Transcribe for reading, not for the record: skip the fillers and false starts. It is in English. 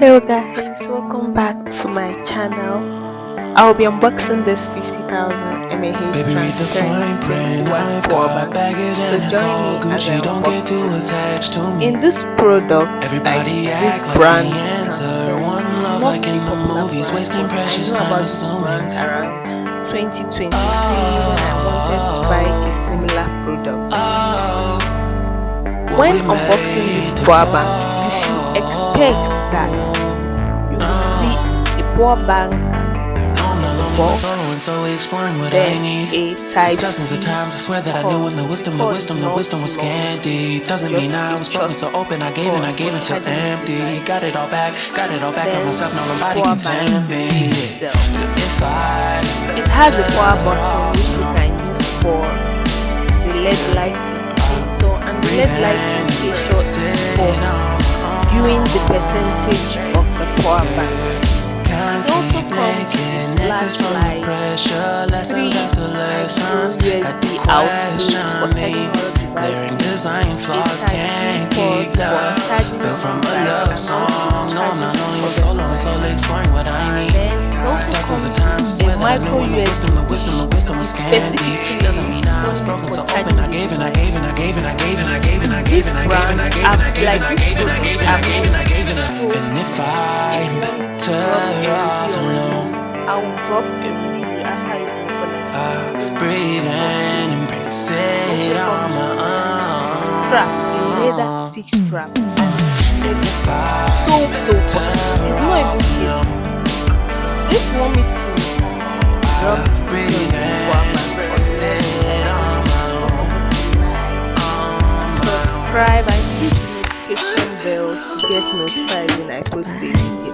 Hello guys, welcome back to my channel. I'll be unboxing this 50,000 mAh transparent 20 watt power bank. So join me as I unbox it. In this product, like this brand, not really popular brand, but I knew about this brand around 2023 when I wanted to buy a similar product. When unboxing this power bank, you should expect that you will see a power bank box, then a Type-C cord, was scanty. Doesn't mean I was broken, so open. I gave it till empty. Got it all back myself. Now nobody can tempt me. It has a power button which you can use for the LED light indicator, and the LED light indicator is for viewing the percentage of the power bank. It also comes with flashlight, 3 USB outputs for charging your devices, a Type-C port for charging your device, and also charging for the device. Then it also comes with a micro USB specifically for charging the device. This brand, like this product, I'll drop a review after using it for like breathe in, embrace it on my own. Strap, a leather thick strap, and so portable. It's not even heavy. So if you want me to drop subscribe and hit the notification bell to get notified when I post a video.